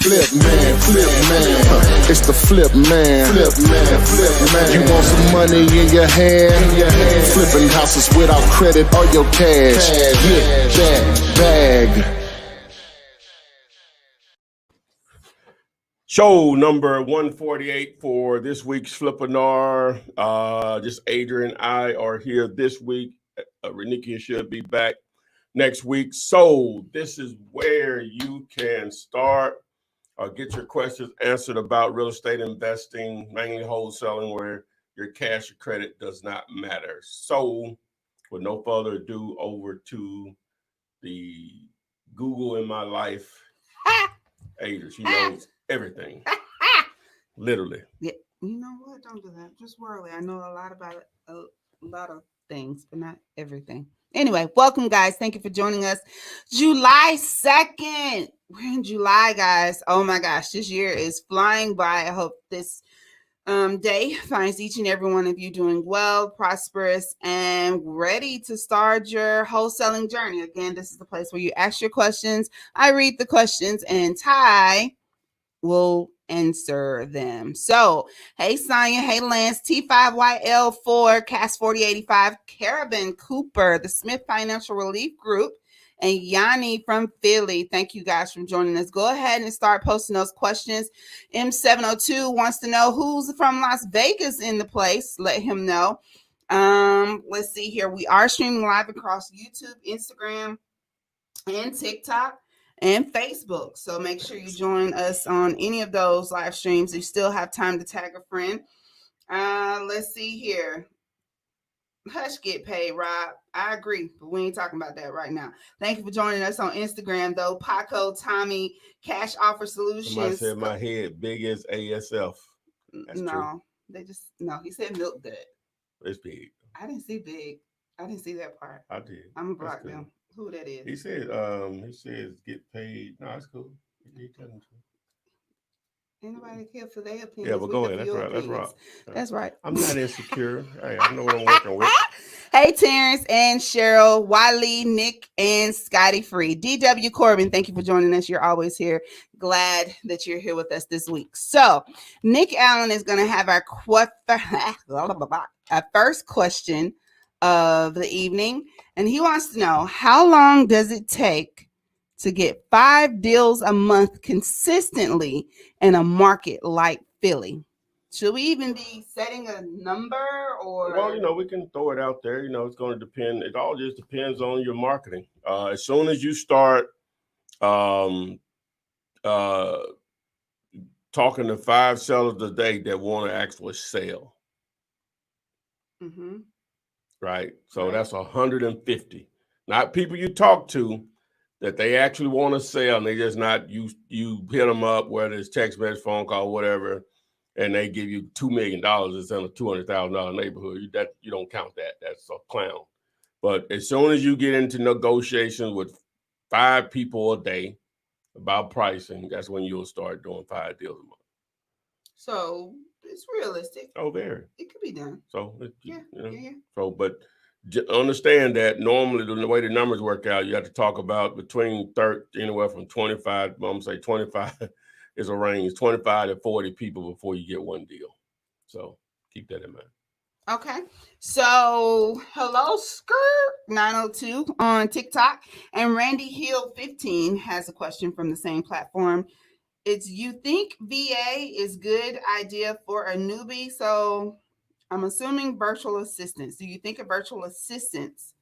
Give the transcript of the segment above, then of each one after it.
Flip man, it's the flip man. You want some money in your hand? Flipping houses without credit or your cash. Get that bag. Show number 148 for this week's Flippinar. Just Adrian and I are here this week. Renikia should be back next week. So this is where you can start or get your questions answered about real estate investing, mainly wholesaling, where your cash or credit does not matter. So with no further ado, over to the Google in my life. Adrian, she knows everything. Literally. Yeah. You know what? Don't do that. Just worry. I know a lot about it, a lot of things, but not everything. Anyway, welcome, guys. Thank you for joining us. July 2nd. We're in July, guys. Oh my gosh, this year is flying by. I hope this day finds each and every one of you doing well, prosperous, and ready to start your wholesaling journey. Again, this is the place where you ask your questions. I read the questions, and Ty will answer them. So, hey, Sonia, hey, Lance, T5YL4, Cast 4085, Carabin Cooper, the Smith Financial Relief Group, and Yanni from Philly. Thank you guys for joining us. Go ahead and start posting those questions. M702 wants to know who's from Las Vegas in the place. Let him know. Let's see here. We are streaming live across YouTube, Instagram, and TikTok and Facebook. So make sure you join us on any of those live streams. You still have time to tag a friend. Let's see here. Hush, get paid, Rob. I agree, but we ain't talking about that right now. Thank you for joining us on Instagram, though. Paco, Tommy, Cash Offer Solutions. Somebody said my head big as ASF. That's no, true. No, he said milk dud. It's big. I didn't see big. I didn't see that part. I did. I'm gonna block them. Who that is? He says get paid. No, it's cool. He telling the truth. Anybody care for their opinions? Yeah, but go ahead. That's right. Opinions. That's right. That's right. I'm not insecure. Hey, I know what I'm working with. Hey, Terrence and Cheryl, Wiley, Nick, and Scotty Free. DW Corbin, thank you for joining us. You're always here. Glad that you're here with us this week. So, Nick Allen is going to have our first question of the evening, and he wants to know, how long does it take to get 5 deals a month consistently in a market like Philly? Should we even be setting a number, or? Well, we can throw it out there. It's going to depend. It all just depends on your marketing. As soon as you start talking to 5 sellers a day that want to actually sell, right? So that's 150. Not people you talk to that they actually want to sell, and they just not you hit them up, whether it's text message, phone call, whatever, and they give you $2 million. It's in a $200,000 neighborhood. You don't count that. That's a clown. But as soon as you get into negotiations with 5 people a day about pricing, that's when you'll start doing 5 deals a month. So it's realistic. Oh, very. It could be done. So yeah. So, but understand that normally the way the numbers work out, you have to talk about between 30, anywhere from 25. I'm gonna say 25 is a range, 25 to 40 people before you get one deal. So keep that in mind. Okay. So hello, Skirt 902 on TikTok, and Randy Hill 15 has a question from the same platform. It's, you think VA is good idea for a newbie? So I'm assuming virtual assistants. Do you think a virtual assistants,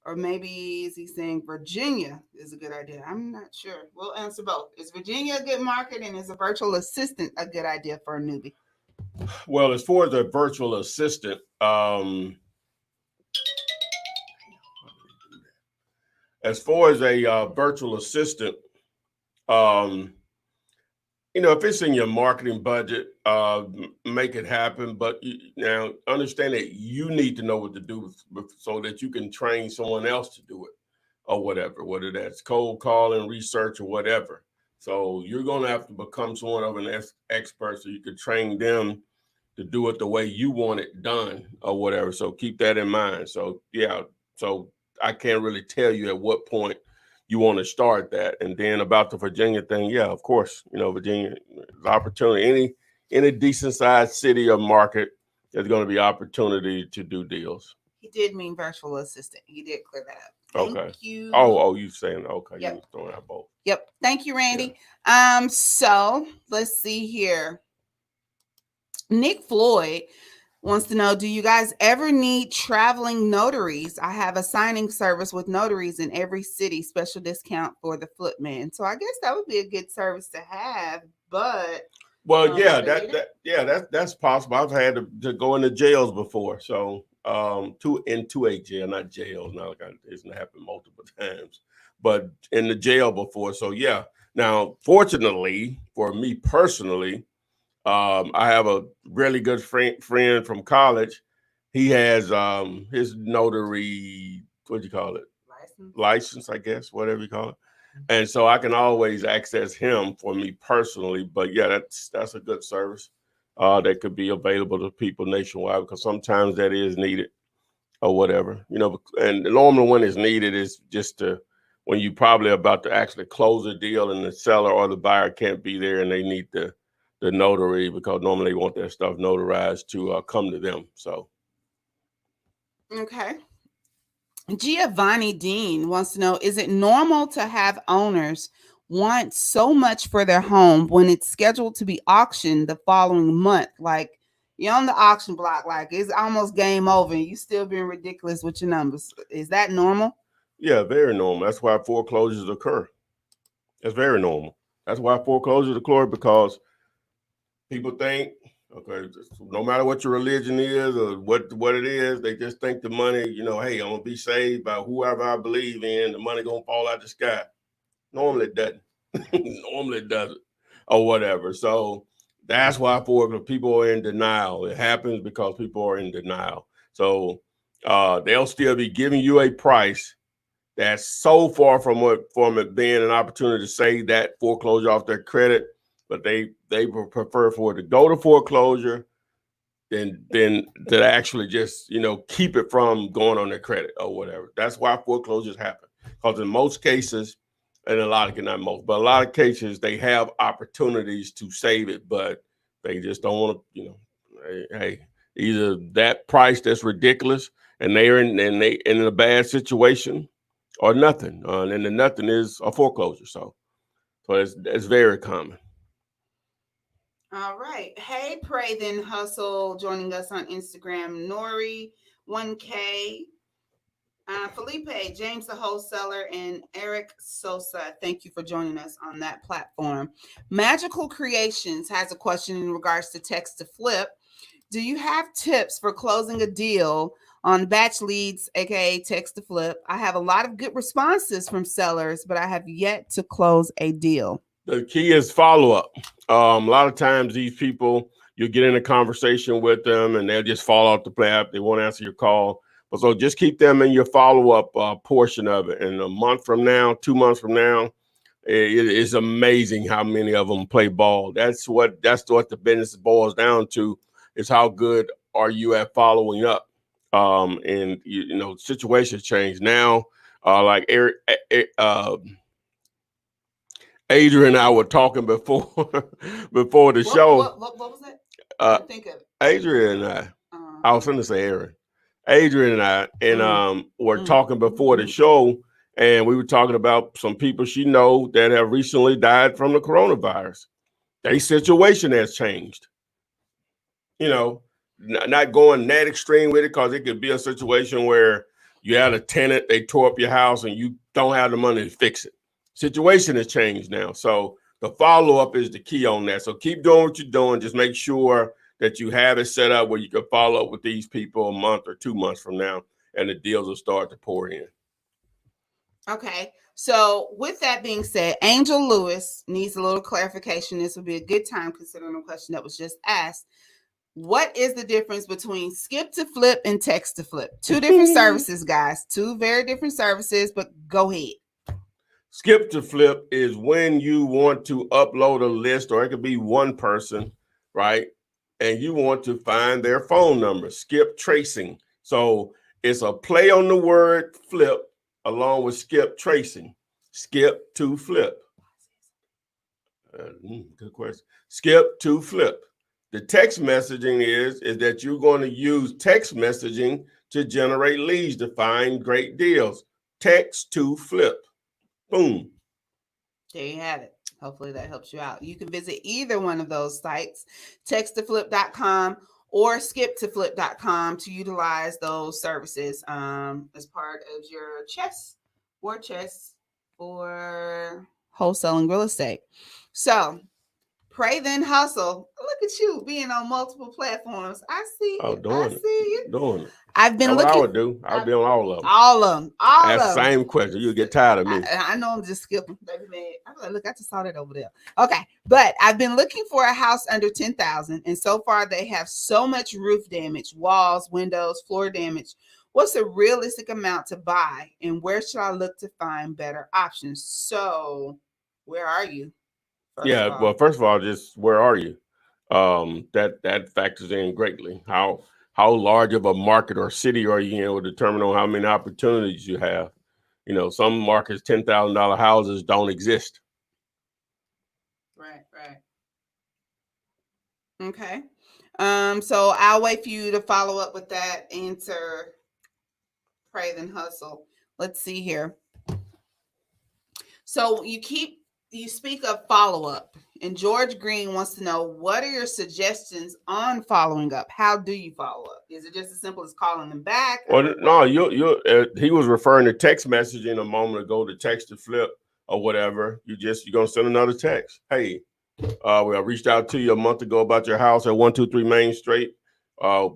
or maybe is he saying Virginia is a good idea? I'm not sure. We'll answer both. Is Virginia a good market, and is a virtual assistant a good idea for a newbie? Well, as far as a virtual assistant, if it's in your marketing budget, make it happen. But now understand that you need to know what to do so that you can train someone else to do it or whatever, whether that's cold calling, research, or whatever. So you're going to have to become somewhat of an expert so you can train them to do it the way you want it done or whatever. So keep that in mind. So, yeah, so I can't really tell you at what point you want to start that. And then about the Virginia thing, yeah, of course, Virginia, the opportunity, any decent sized city or market, there's going to be opportunity to do deals. He did mean virtual assistant. He did clear that up. Thank you. Oh, you saying okay? Yep. You throwing out both. Yep. Thank you, Randy. Yeah. So let's see here. Nick Floyd wants to know, do you guys ever need traveling notaries? I have a signing service with notaries in every city, special discount for the flip man. So I guess that would be a good service to have, but that's possible. I've had to go into jails before. So into a jail, not jails. Now it's happened multiple times, but in the jail before. So yeah. Now, fortunately for me personally, I have a really good friend from college. He has his notary, what do you call it? License, I guess, whatever you call it. And so I can always access him for me personally. But yeah, that's a good service that could be available to people nationwide, because sometimes that is needed or whatever, and normally when it's needed is just when you probably about to actually close a deal and the seller or the buyer can't be there and they need the notary, because normally they want their stuff notarized to come to them. So. Okay. Giovanni Dean wants to know, is it normal to have owners want so much for their home when it's scheduled to be auctioned the following month? Like, you're on the auction block, like it's almost game over and you still being ridiculous with your numbers. Is that normal? Yeah, very normal. That's why foreclosures occur. That's very normal. That's why foreclosures occur, because people think, okay, no matter what your religion is or what it is, they just think the money, hey, I'm gonna be saved by whoever I believe in. The money gonna fall out the sky. Normally it doesn't. Normally it doesn't, or whatever. So that's why people are in denial. It happens because people are in denial. So they'll still be giving you a price that's so far from it being an opportunity to save that foreclosure off their credit. But they prefer for it to go to foreclosure than to actually just, keep it from going on their credit or whatever. That's why foreclosures happen. Because in most cases, and a lot of cases, they have opportunities to save it, but they just don't want to, hey, either that price that's ridiculous and they're in a bad situation, or nothing. And the nothing is a foreclosure. So it's very common. All right. Hey, Pray Then Hustle joining us on Instagram. Nori 1K, Felipe, James the Wholesaler, and Eric Sosa. Thank you for joining us on that platform. Magical Creations has a question in regards to text to flip. Do you have tips for closing a deal on batch leads, aka text to flip? I have a lot of good responses from sellers, but I have yet to close a deal. The key is follow-up. A lot of times these people, you get in a conversation with them and they'll just fall off the plan. They won't answer your call. But so just keep them in your follow-up portion of it. And a month from now, 2 months from now, it is amazing how many of them play ball. That's what the business boils down to, is how good are you at following up. And situations change now. Like Adrian and I were talking before the show. What was it? I think of it. Adrian and I was going to say Aaron. Adrian and I were talking before the show, and we were talking about some people she know that have recently died from the coronavirus. Their situation has changed. Not going that extreme with it, because it could be a situation where you had a tenant, they tore up your house, and you don't have the money to fix it. Situation has changed now. So the follow-up is the key on that. So keep doing what you're doing. Just make sure that you have it set up where you can follow up with these people a month or 2 months from now, and the deals will start to pour in. Okay. So with that being said, Angel Lewis needs a little clarification. This would be a good time considering the question that was just asked. What is the difference between skip to flip and text to flip? Two different services, guys. Two very different services, but go ahead. Skip to flip is when you want to upload a list, or it could be one person, right? And you want to find their phone number. Skip tracing. So it's a play on the word flip along with skip tracing. skip to flip? Good question. Skip to flip. The text messaging is that you're going to use text messaging to generate leads to find great deals. Text to flip. Boom. There you have it. Hopefully that helps you out. You can visit either one of those sites, texttoflip.com or skiptoflip.com, to utilize those services as part of your war chest for wholesaling real estate. So pray then hustle. Look at you being on multiple platforms. I see you. I see you. Doing it. I've been That's looking. what I would do. I would be on all of them. All of them. All Ask of them. same question. You'll get tired of me. I know I'm just skipping. Baby man. I'm like, look, I just saw that over there. Okay. But I've been looking for a house under 10,000. And so far they have so much roof damage, walls, windows, floor damage. What's a realistic amount to buy? And where should I look to find better options? So where are you? Well, first of all, just where are you? That factors in greatly. How large of a market or city are you in will determine on how many opportunities you have. You know, some markets, $10,000 houses don't exist. Right. Okay. So I'll wait for you to follow up with that answer. Pray then hustle. Let's see here. So you speak of follow-up, and George Green wants to know, what are your suggestions on following up? How do you follow up? Is it just as simple as calling them back? Well, no, he was referring to text messaging a moment ago, to text to flip or whatever. You're going to send another text. Hey, I reached out to you a month ago about your house at 123 Main Street. We're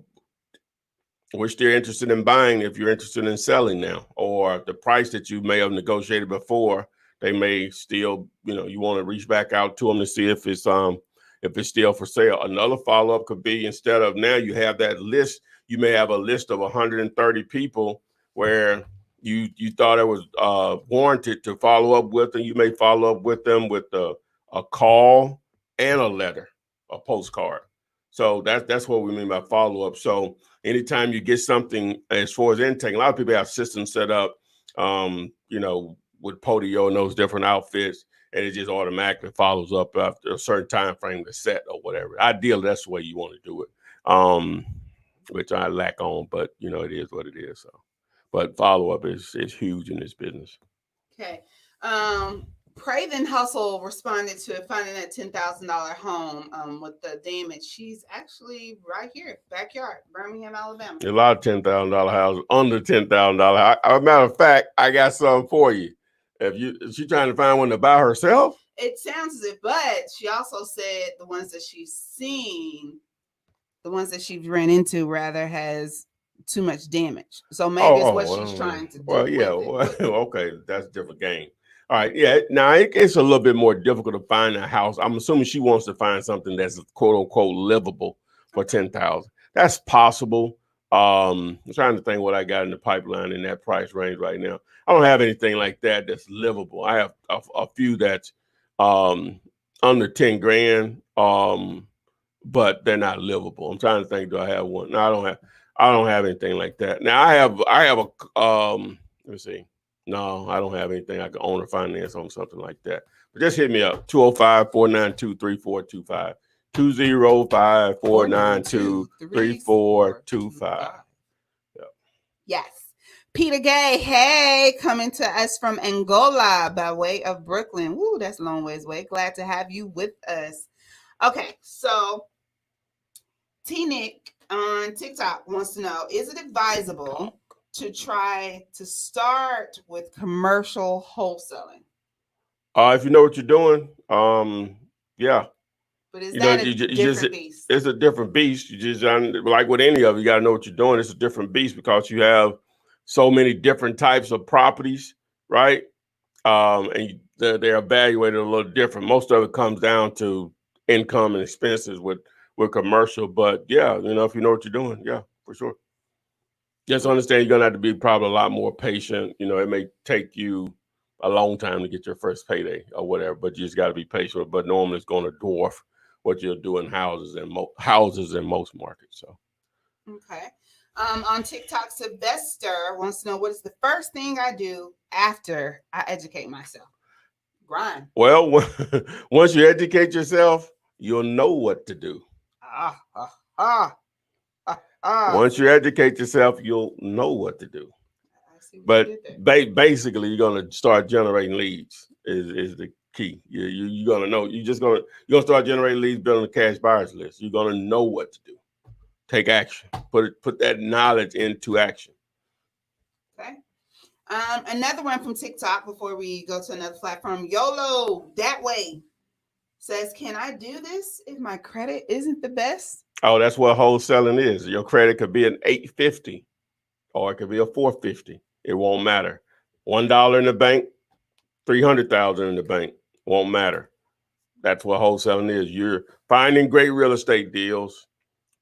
still interested in buying if you're interested in selling now, or the price that you may have negotiated before. They may still, you want to reach back out to them to see if it's still for sale. Another follow-up could be, instead of now you have that list, you may have a list of 130 people where you thought it was warranted to follow up with, and you may follow up with them with a call and a letter, a postcard. So that's what we mean by follow-up. So anytime you get something as far as intake, a lot of people have systems set up, with Podio and those different outfits, and it just automatically follows up after a certain time frame is set or whatever. Ideally, that's the way you want to do it, which I lack on, but it is what it is. So, but follow up is huge in this business. Okay. Pray then hustle responded to finding that $10,000 home with the damage. She's actually right here, backyard, Birmingham, Alabama. A lot of $10,000 houses, under $10,000. As a matter of fact, I got something for you. Is she trying to find one to buy herself? It sounds as if, but she also said the ones that she's seen, the ones that she's ran into, rather, has too much damage. So maybe it's what she's trying to do. Well, yeah. Okay, that's a different game. All right, yeah. Now it's a little bit more difficult to find a house. I'm assuming she wants to find something that's quote unquote livable for $10,000. That's possible. I'm trying to think what I got in the pipeline in that price range right now. I don't have anything like that that's livable. I have a few that's under 10 grand, but they're not livable. I'm trying to think, do I have one? No, I don't have anything like that. Now I have a let me see. No, I don't have anything I can own or finance on something like that. But just hit me up, 205-492-3425. 205-492-3425. Yes. Peter Gay, hey, coming to us from Angola by way of Brooklyn. Woo, that's a long ways away. Glad to have you with us. Okay, so T-Nick on TikTok wants to know, is it advisable to try to start with commercial wholesaling? If you know what you're doing, yeah. But is that a different beast? It's a different beast. You just, like with any of it, you got to know what you're doing. It's a different beast because you have so many different types of properties, right? And they're evaluated a little different. Most of it comes down to income and expenses with commercial. But yeah, if you know what you're doing, yeah, for sure. Just understand you're gonna have to be probably a lot more patient. It may take you a long time to get your first payday or whatever, but you just got to be patient. But normally it's going to dwarf what you'll do in houses in most markets. So, okay. On TikTok, Sylvester wants to know what is the first thing I do after I educate myself. Grind. Well, once you educate yourself, you'll know what to do. Ah, ah, ah, ah. Once you educate yourself, you'll know what to do. I see what But you did there. basically, you're gonna start generating leads. Is the key. You're gonna know. You're gonna start generating leads, building a cash buyers list. You're gonna know what to do. Take action. Put that knowledge into action. Okay. Another one from TikTok before we go to another platform. YOLO that way says, "Can I do this if my credit isn't the best?" Oh, that's what wholesaling is. Your credit could be an 850, or it could be a 450. It won't matter. $1 in the bank, 300,000 in the bank, won't matter. That's what wholesaling is. You're finding great real estate deals,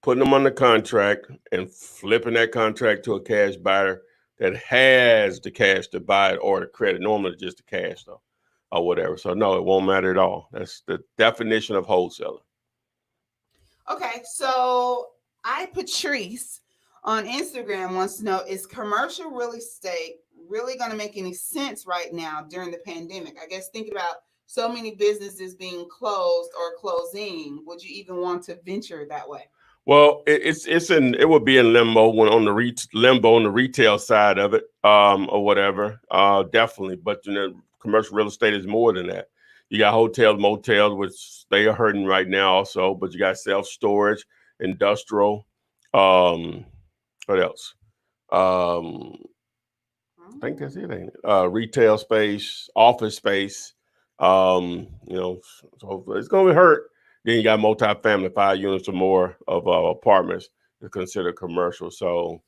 putting them under contract, and flipping that contract to a cash buyer that has the cash to buy it or the credit. Normally, just the cash though, or whatever. So no, it won't matter at all. That's the definition of wholesaling. Okay, so Patrice on Instagram wants to know, is commercial real estate really going to make any sense right now during the pandemic? I guess thinking about so many businesses being closed or closing, would you even want to venture that way? Well, it would be in limbo on the retail side of it, or whatever. Definitely, but commercial real estate is more than that. You got hotels, motels, which they are hurting right now also, but you got self-storage, industrial, what else? I think that's it, ain't it? Retail space, office space. So it's gonna be hurt. Then you got multifamily, 5 units or more of apartments to consider commercial. So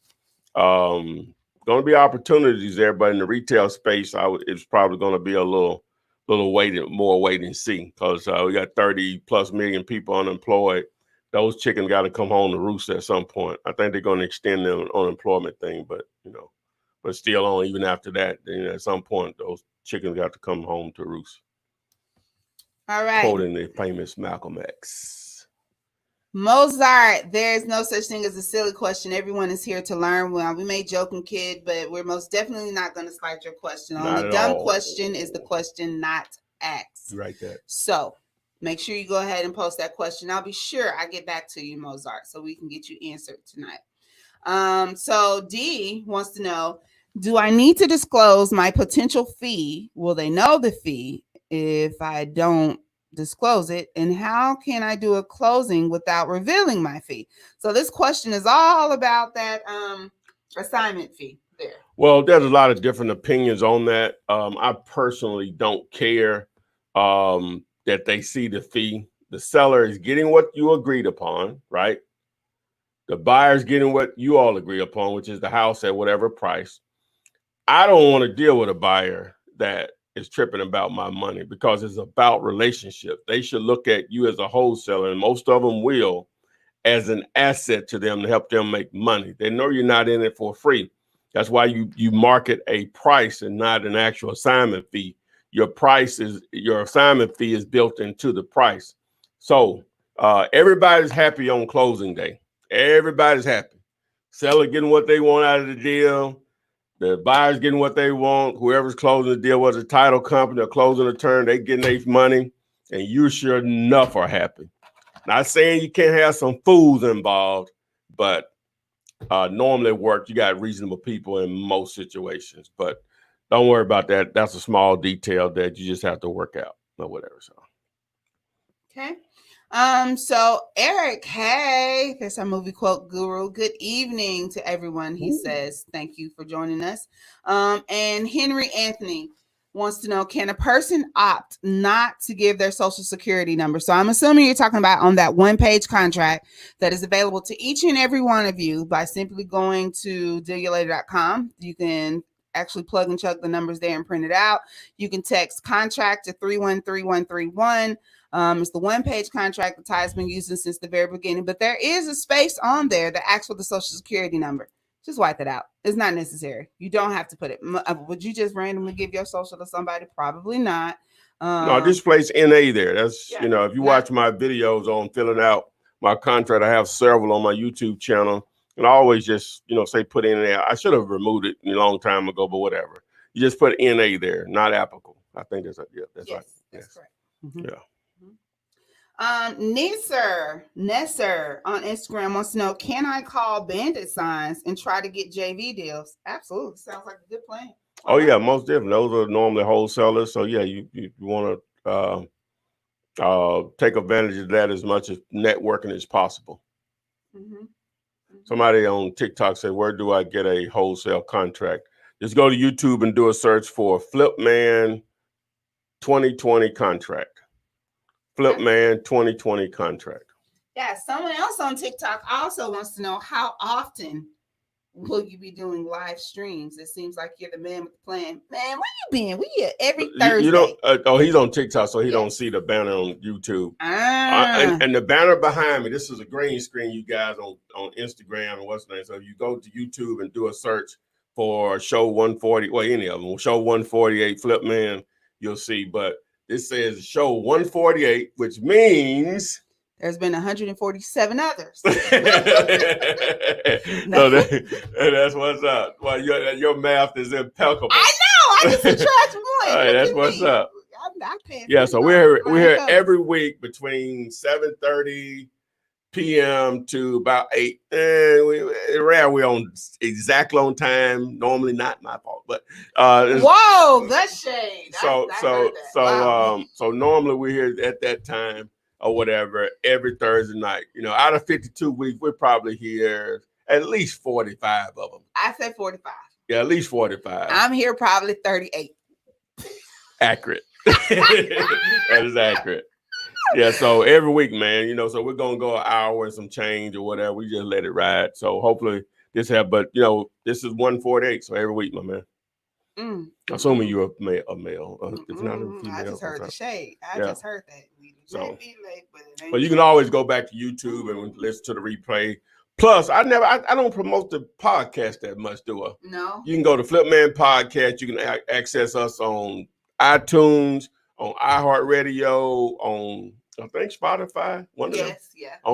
going to be opportunities there, but in the retail space, it's probably going to be a little wait and see, because we got 30 plus million people unemployed. Those chickens got to come home to roost at some point. I think they're going to extend the unemployment thing, but still on even after that, at some point those chickens got to come home to roost. All right. Quoting the famous Malcolm X. Mozart, there's no such thing as a silly question. Everyone is here to learn. Well, we may joke and kid, but we're most definitely not going to slight your question. The only dumb question is the question not asked. Right there. So make sure you go ahead and post that question. I'll be sure I get back to you, Mozart, so we can get you answered tonight. So D wants to know, do I need to disclose my potential fee? Will they know the fee if I don't disclose it? And how can I do a closing without revealing my fee? So this question is all about that assignment fee there. Well, there's a lot of different opinions on that. I personally don't care that they see the fee. The seller is getting what you agreed upon, right? The buyer's getting what you all agree upon, which is the house at whatever price. I don't want to deal with a buyer that is tripping about my money, because it's about relationship. They should look at you as a wholesaler, and most of them will, as an asset to them to help them make money. They know you're not in it for free. That's why you market a price and not an actual assignment fee. Your assignment fee is built into the price. So everybody's happy on closing day. Everybody's happy. Seller getting what they want out of the deal. The buyer's getting what they want. Whoever's closing the deal, was a title company or closing the turn, they getting their money, and you sure enough are happy. Not saying you can't have some fools involved, but normally at work, you got reasonable people in most situations. But don't worry about that. That's a small detail that you just have to work out or whatever. So, okay. So Eric, hey, there's our movie quote guru. Good evening to everyone. He says, thank you for joining us. And Henry Anthony wants to know, can a person opt not to give their social security number? So I'm assuming you're talking about on that one-page contract that is available to each and every one of you by simply going to dealyourlater.com. You can actually plug and chug the numbers there and print it out. You can text contract to 313131. It's the one-page contract that Ty's been using since the very beginning, but there is a space on there that asks for the social security number. Just wipe it out. It's not necessary. You don't have to put it. Would you just randomly give your social to somebody? Probably not. No, this place NA there. That's, if you watch my videos on filling out my contract, I have several on my YouTube channel. And I always just, say put in there. I should have removed it a long time ago, but whatever. You just put NA there, not applicable. I think that's that's yes, right. that's Yes. correct. Mm-hmm. Yeah. Nesser on Instagram wants to know, can I call bandit signs and try to get JV deals? Absolutely. Sounds like a good plan. Oh yeah, most definitely. Those are normally wholesalers. So yeah, you want to take advantage of that as much as networking as possible. Mm-hmm. Mm-hmm. Somebody on TikTok said, "Where do I get a wholesale contract?" Just go to YouTube and do a search for Flipman 2020 contract. Flipman 2020 contract. Yeah, someone else on TikTok also wants to know, how often will you be doing live streams? It seems like you're the man with the plan. Man, where you been? We here every Thursday. You don't. He's on TikTok, so he don't see the banner on YouTube. And the banner behind me, this is a green screen, you guys, on Instagram and what's the name. So you go to YouTube and do a search for Show 140, well, any of them, Show 148 Flipman, you'll see. But this says Show 148, which means there's been 147 others. So that's what's up. Well, your math is impeccable. I know. I can subtract one. All right, that's what's up. I'm paying. Yeah, so we're here every week between 7:30 p.m. to about 8. Rare we're on exactly on time. Normally not my fault, but whoa, that's shade. So normally we're here at that time or whatever every Thursday night. Out of 52 weeks, we're probably here at least 45 of them. I said 45. Yeah, at least 45. I'm here probably 38. Accurate. That is accurate. Yeah, so every week, man, so we're gonna go an hour and some change or whatever. We just let it ride. So hopefully this but this is 148. So every week, my man. Assuming you're a male. It's not a female. I just heard the shade. I just heard that. But you can always go back to YouTube and listen to the replay. Plus, I don't promote the podcast that much, do I? No. You can go to Flipman Podcast. You can access us on iTunes, on iHeartRadio, on I think Spotify. On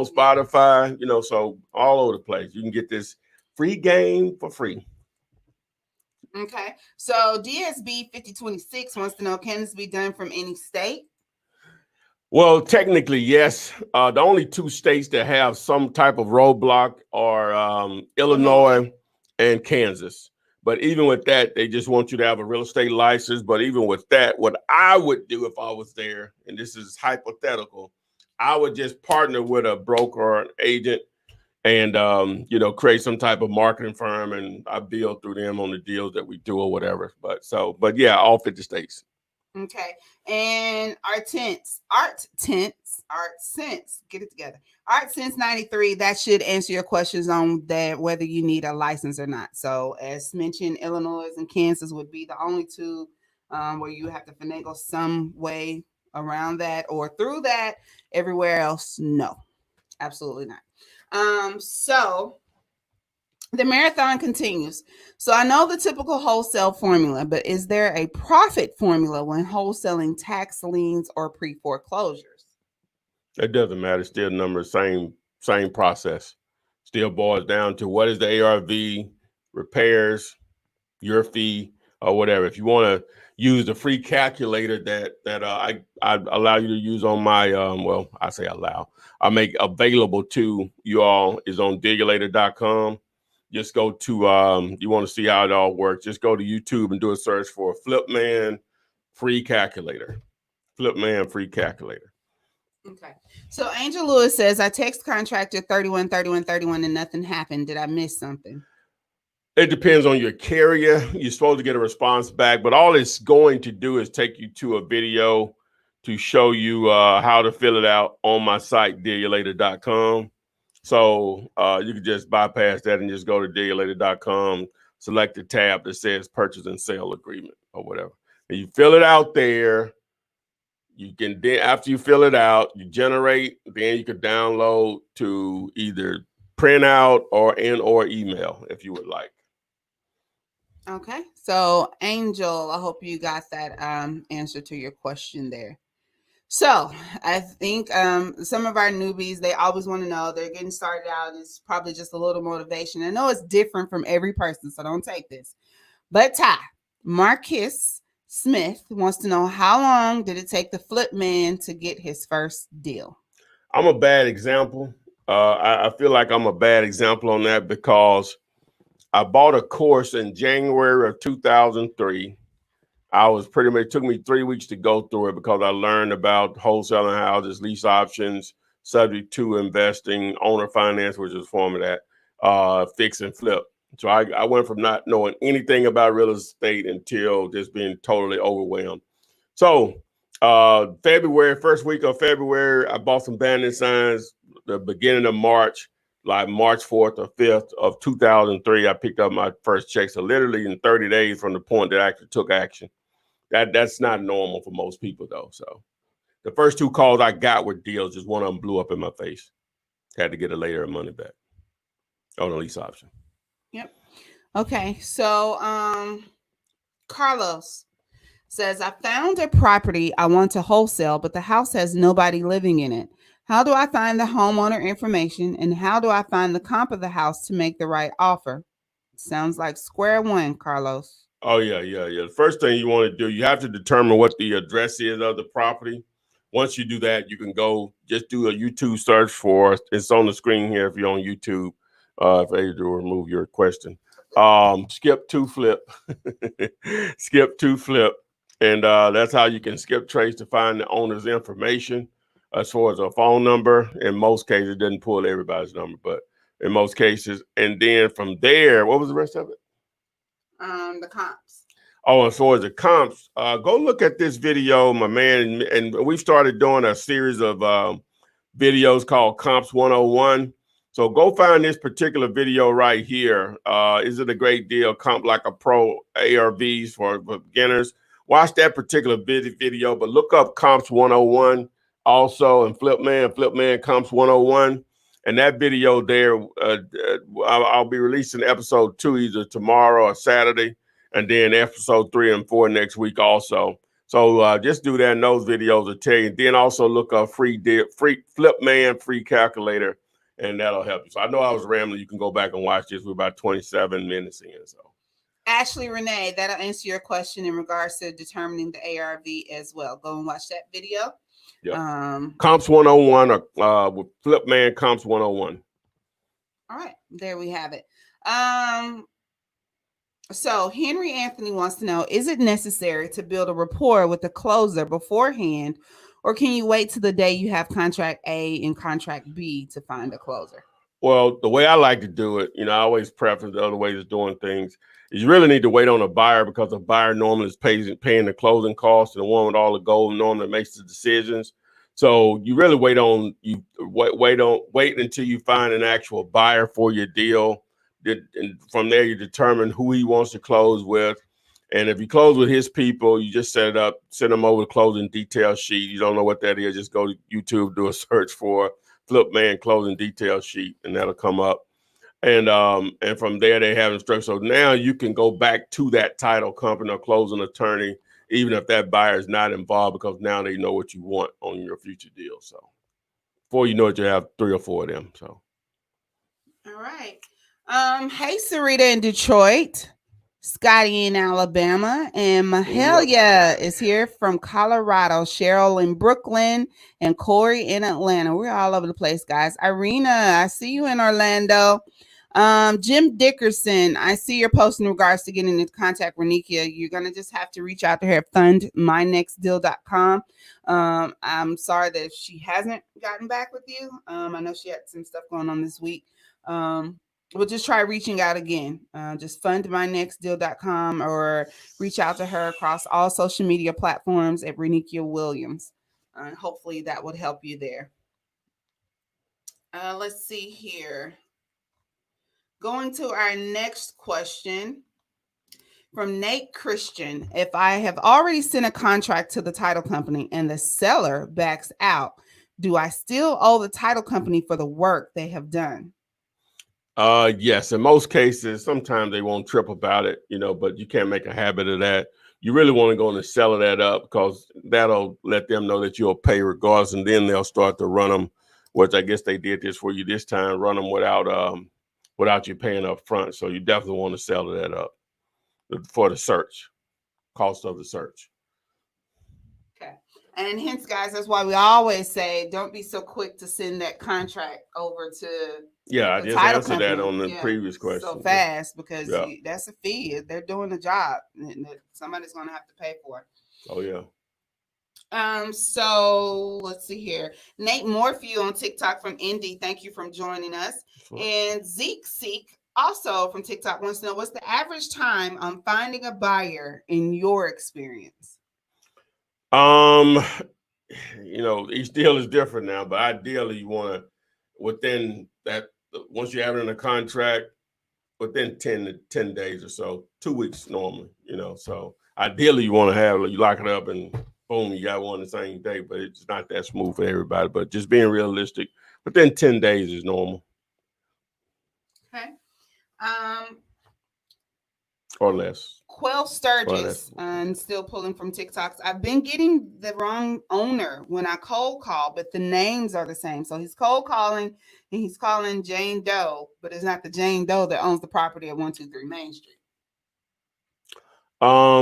Spotify, so all over the place. You can get this free game for free. Okay. So DSB 5026 wants to know, can this be done from any state? Well, technically, yes. The only two states that have some type of roadblock are Illinois and Kansas. But even with that, they just want you to have a real estate license. But even with that, what I would do if I was there, and this is hypothetical, I would just partner with a broker or an agent and, create some type of marketing firm, and I build through them on the deals that we do or whatever. But yeah, all 50 states. Okay. And Art Sense, get it together. Art Sense 93, that should answer your questions on that, whether you need a license or not. So as mentioned, Illinois and Kansas would be the only two where you have to finagle some way around that or through that. Everywhere else, no, absolutely not. So the marathon continues. So I know the typical wholesale formula, but is there a profit formula when wholesaling tax liens or pre-foreclosures? It doesn't matter. Still numbers, same process. Still boils down to what is the ARV, repairs, your fee, or whatever. If you want to use the free calculator that I allow you to use on my I say allow, I make available to you all, is on Digulator.com. Just go to, you want to see how it all works, just go to YouTube and do a search for Flipman free calculator. Flipman free calculator. Okay. So Angel Lewis says, I text contractor 313131 and nothing happened. Did I miss something? It depends on your carrier. You're supposed to get a response back, but all it's going to do is take you to a video to show you how to fill it out on my site, Digulator.com. So you can just bypass that and just go to Digulator.com, select the tab that says purchase and sale agreement or whatever. And you fill it out there. You can then, after you fill it out, you generate, then you can download to either print out or email if you would like. Okay. So Angel, I hope you got that answer to your question there. So I think some of our newbies, they always want to know, they're getting started out. It's probably just a little motivation. I know it's different from every person, so don't take this. But Ty, Marcus Smith wants to know, how long did it take the flip man to get his first deal? I'm a bad example. I feel like I'm a bad example on that because I bought a course in January of 2003. I was pretty much, it took me 3 weeks to go through it because I learned about wholesaling houses, lease options, subject to investing, owner finance, which is a form of that, fix and flip. So I went from not knowing anything about real estate until just being totally overwhelmed. So February, first week of February, I bought some bandit signs. The beginning of March, like March 4th or 5th of 2003, I picked up my first check. So literally in 30 days from the point that I actually took action. That's not normal for most people though. So the first 2 calls I got were deals. Just one of them blew up in my face. Had to get a layer of money back on the lease option. Yep. Okay. So Carlos says, I found a property I want to wholesale, but the house has nobody living in it. How do I find the homeowner information, and how do I find the comp of the house to make the right offer? Sounds like square one, Carlos. Oh, yeah. The first thing you want to do, you have to determine what the address is of the property. Once you do that, you can go just do a YouTube search for, it's on the screen here if you're on YouTube, if Adrian will remove your question. Skip to flip. Skip to flip. And that's how you can skip trace to find the owner's information as far as a phone number. In most cases, it doesn't pull everybody's number, but in most cases. And then from there, what was the rest of it? The comps. Oh, as far as the comps, go look at this video, my man. And we've started doing a series of videos called Comps 101. So go find this particular video right here. Is it a great deal? Comp like a pro, ARVs for beginners. Watch that particular video, but look up Comps 101 also, and Flipman Comps 101. And that video there, I'll be releasing episode 2 either tomorrow or Saturday, and then episode 3 and 4 next week also. So just do that, and those videos will tell you. Then also look up free Flipman free calculator, and that'll help you. So I know I was rambling. You can go back and watch this. We're about 27 minutes in. So Ashley Renee, that'll answer your question in regards to determining the ARV as well. Go and watch that video. Yep. Comps 101 or with Flipman Comps 101. All right, there we have it. So Henry Anthony wants to know, is it necessary to build a rapport with the closer beforehand, or can you wait till the day you have contract A and contract B to find a closer? Well, the way I like to do it, I always preference the other ways of doing things, is you really need to wait on a buyer, because a buyer normally is paying the closing costs, and the one with all the gold normally makes the decisions. So you really wait until you find an actual buyer for your deal. And from there, you determine who he wants to close with. And if you close with his people, you just set it up, send them over the closing detail sheet. You don't know what that is, just go to YouTube, do a search for Flipman closing detail sheet, and that'll come up. And from there, they have instructions. So now you can go back to that title company or closing attorney, even if that buyer is not involved, because now they know what you want on your future deal. So before you know it, you have 3 or 4 of them. So all right. Hey, Sarita in Detroit, Scotty in Alabama, and Mahalia is here from Colorado, Cheryl in Brooklyn, and Corey in Atlanta. We're all over the place, guys. Irina, I see you in Orlando. Jim Dickerson, I see your post in regards to getting into contact with Renikia. You're going to just have to reach out to her at fundmynextdeal.com. I'm sorry that she hasn't gotten back with you. I know she had some stuff going on this week. We'll just try reaching out again. Just fundmynextdeal.com, or reach out to her across all social media platforms at Renikia Williams. Hopefully that would help you there. Let's see here. Going to our next question from Nate Christian. If I have already sent a contract to the title company and the seller backs out, do I still owe the title company for the work they have done? Yes, in most cases, sometimes they won't trip about it, but you can't make a habit of that. you really want to go in and sell that up because that'll let them know that you'll pay regardless, and then they'll start to run them, which I guess they did this for you this time, run them without you paying up front. So you definitely want to sell that up for the search, cost of the search. Okay. And hence, guys, that's why we always say don't be so quick to send that contract over to I the just title answered that company. on the previous question. So fast because Yeah. that's a fee. They're doing the job, and somebody's going to have to pay for it. Oh yeah. So let's see here. Nate Morphew on TikTok from Indy. Thank you for joining us. And Zeke also from TikTok wants to know what's the average time on finding a buyer in your experience? Each deal is different now, but ideally you want to within that once you have it in a contract within 10 days or so, 2 weeks normally, so ideally you want to you lock it up and boom, you got one the same day, but it's not that smooth for everybody, but just being realistic, within 10 days is normal. Okay. Or less. Quell Sturgis, and still pulling from TikToks. I've been getting the wrong owner when I cold call, but the names are the same. So he's cold calling and he's calling Jane Doe, but it's not the Jane Doe that owns the property at 123 Main Street. How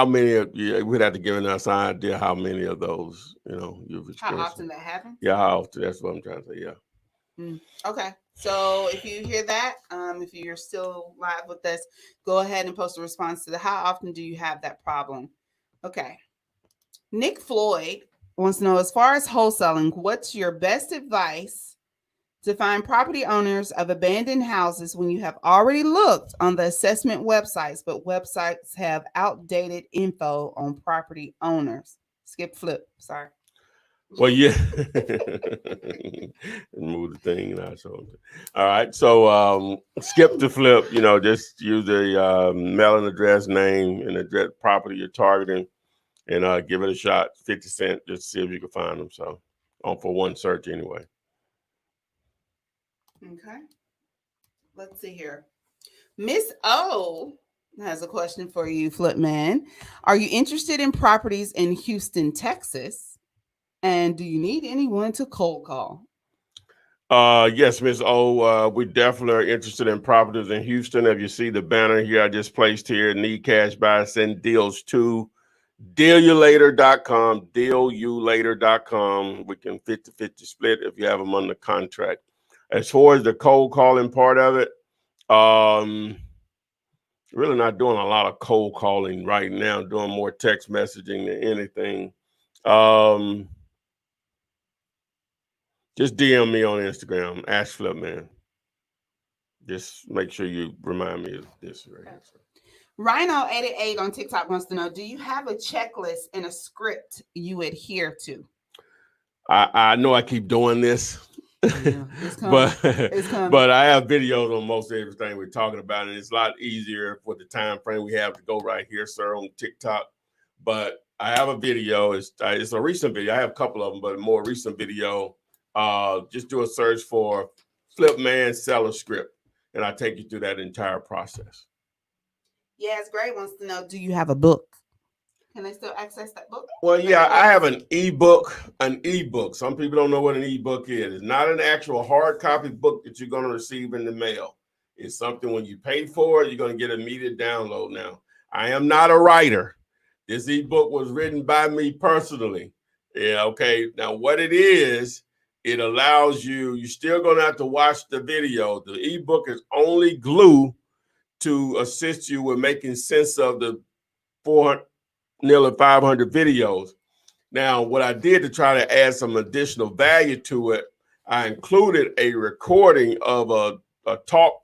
many of you would have to give us an idea how many of those, you've experienced? How often that happens? Yeah, how often? That's what I'm trying to say. Yeah. Okay, so if you hear that, if you're still live with us, go ahead and post a response to the how often do you have that problem? Okay. Nick Floyd wants to know, as far as wholesaling, what's your best advice to find property owners of abandoned houses when you have already looked on the assessment websites, but websites have outdated info on property owners? Skip Flip, sorry. Well, yeah. Move the thing and I showed it. All right. So skip to Flip, just use the mailing address, name, and address property you're targeting, and give it a shot. 50 cents, just to see if you can find them. So for one search anyway. Okay. Let's see here. Miss O has a question for you, Flipman. Are you interested in properties in Houston, Texas? And do you need anyone to cold call? Yes, Miss O. We definitely are interested in properties in Houston. If you see the banner here I just placed here, need cash buy, send deals to dealyoulater.com, dealyoulater.com. We can 50-50 split if you have them under contract. As far as the cold calling part of it, really not doing a lot of cold calling right now, doing more text messaging than anything. Just DM me on Instagram, @Flipman. Just make sure you remind me of this right here. Rhino88 on TikTok wants to know, do you have a checklist and a script you adhere to? I know I keep doing this, yeah, it's coming. but I have videos on most everything we're talking about, and it's a lot easier for the time frame we have to go right here, sir, on TikTok. But I have a video. It's a recent video. I have a couple of them, but a more recent video. Just do a search for Flipman seller script, and I take you through that entire process. Yes, Gray wants to know, do you have a book? Can they still access that book? Well, yeah, I have an ebook. Some people don't know what an ebook is. It's not an actual hard copy book that you're going to receive in the mail. It's something when you pay for it, you're going to get immediate download. Now, I am not a writer. This ebook was written by me personally. Yeah, okay. Now, what it is, it allows you're still going to have to watch the video. The ebook is only glue to assist you with making sense of the nearly 500 videos. Now, what I did to try to add some additional value to it, I included a recording of a talk,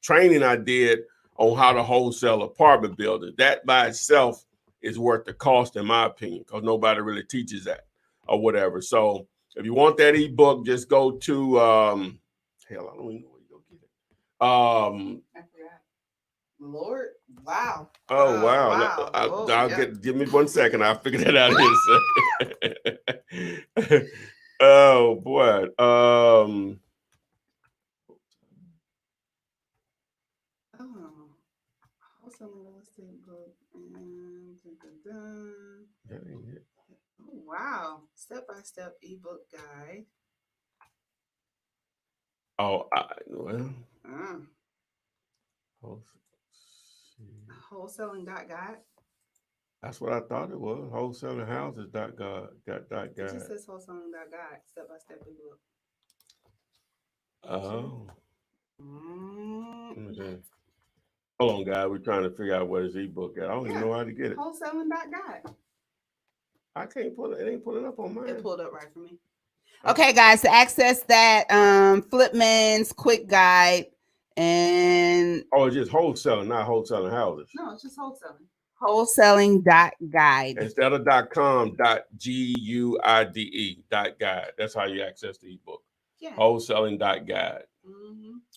training I did on how to wholesale apartment buildings. That by itself is worth the cost, in my opinion, because nobody really teaches that or whatever. So if you want that ebook, just go to, I don't even know where you go get it. I forgot. Lord, wow. Oh, wow. Wow. Give me 1 second. I'll figure that out in a second. Oh, boy. step-by-step ebook guide. Oh, well. Wholesaling.guide. That's what I thought it was. Wholesaling houses dot guide. It just says wholesaling.guide, step-by-step ebook. Oh. Hold on, guys. We're trying to figure out what his ebook at. I don't even know how to get it. Wholesaling.guide. I can't pull it. It ain't pulling up on mine. It pulled up right for me. Okay, guys, to access that Flipman's quick guide and it's just wholesaling, not wholesaling houses. No, it's just wholesaling. Wholesaling.guide. Instead of .com, .guide. That's how you access the ebook. Yeah. Wholesaling.guide.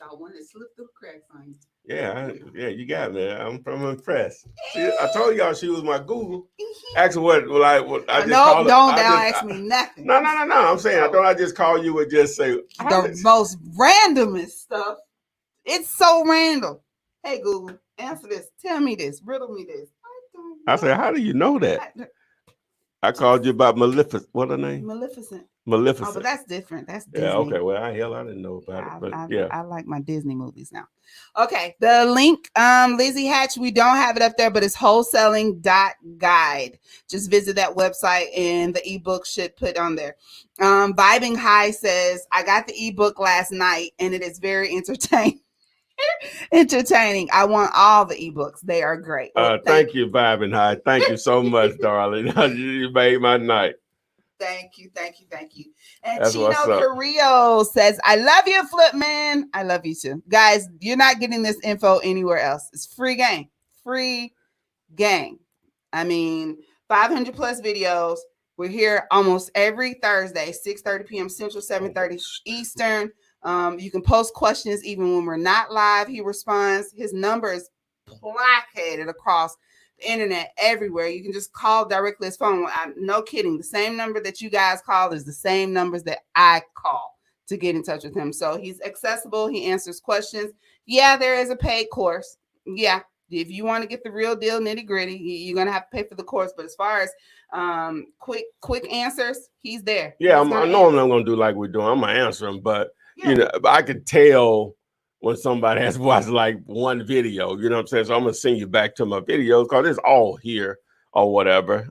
I want to slip through the cracks on you. Yeah, you got me. I'm impressed. See, I told y'all she was my Google. Actually, what I just no, don't ask me nothing. No. I'm saying, I thought I just call you and just say the most randomest stuff. It's so random. Hey Google, answer this. Tell me this. Riddle me this. I said, how do you know that? I called you about Maleficent. What her name? Maleficent. Maleficent. Oh, but that's different. That's Disney. Yeah, okay. Well, I didn't know about it. But I like my Disney movies now. Okay. The link, Lizzie Hatch, we don't have it up there, but it's wholesaling.guide. Just visit that website and the ebook should put on there. Vibing High says, I got the ebook last night and it is very entertaining. I want all the ebooks. They are great. Well, thank you, Vibing High. Thank you so much, darling. You made my night. Thank you. And that's Chino Carrillo says, I love you, Flipman. I love you too. Guys, you're not getting this info anywhere else. It's free game. I mean, 500 plus videos. We're here almost every Thursday, 6:30 p.m. Central, 7:30 Eastern. You can post questions even when we're not live. He responds. His number is placated across the internet everywhere. You can just call directly his phone. No kidding. The same number that you guys call is the same numbers that I call to get in touch with him. So he's accessible. He answers questions. Yeah, there is a paid course. Yeah. If you want to get the real deal nitty gritty, you're going to have to pay for the course. But as far as quick answers, he's there. Yeah, I know I'm not going to do like we're doing. I'm going to answer them. But, I could tell when somebody has watched like one video, you know what I'm saying? So I'm going to send you back to my videos because it's all here or whatever.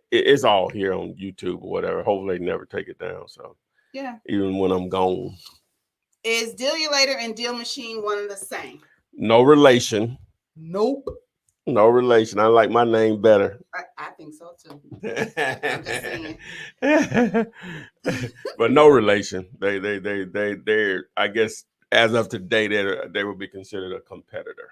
It's all here on YouTube or whatever. Hopefully they never take it down. So yeah, even when I'm gone. Is Dealulator and Deal Machine one and the same? No relation. Nope. No relation. I like my name better. I think so too. I'm just saying. But no relation. They're I guess as of today they would be considered a competitor.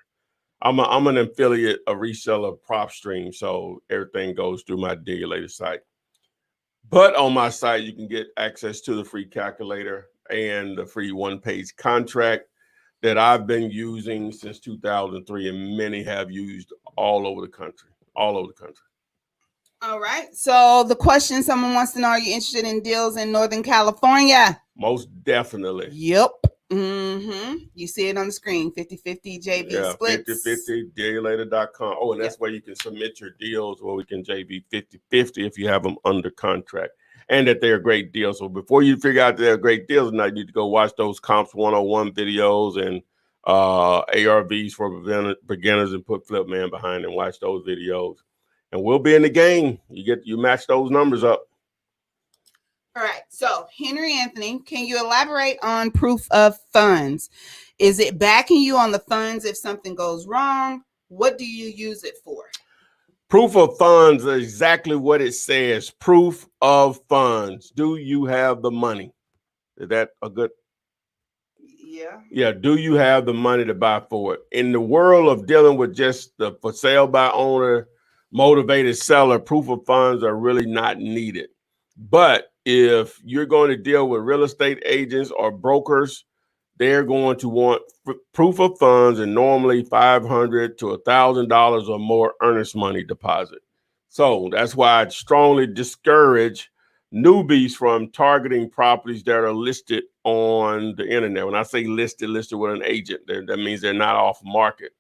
I'm an affiliate, a reseller of PropStream, so everything goes through my Dealulator site. But on my site, you can get access to the free calculator and the free one-page contract that I've been using since 2003, and many have used all over the country. All right. So the question someone wants to know, are you interested in deals in Northern California? Most definitely. Yep. You see it on the screen, 50-50 JV splits. 50-50, Dealulator.com. Oh, and that's where you can submit your deals where we can JV 50-50 if you have them under contract. And that they're great deals. So before you figure out they're great deals, now you need to go watch those Comps 101 videos and ARVs for beginners and put Flipman behind and watch those videos. And we'll be in the game. You match those numbers up. All right. So Henry Anthony, can you elaborate on proof of funds? Is it backing you on the funds if something goes wrong? What do you use it for? Proof of funds is exactly what it says. Proof of funds. Do you have the money? Is that a good? Yeah. Do you have the money to buy for it? In the world of dealing with just the for sale by owner, motivated seller, proof of funds are really not needed. But if you're going to deal with real estate agents or brokers, they're going to want proof of funds and normally $500 to $1,000 or more earnest money deposit. So that's why I strongly discourage newbies from targeting properties that are listed on the internet. When I say listed with an agent, that means they're not off market.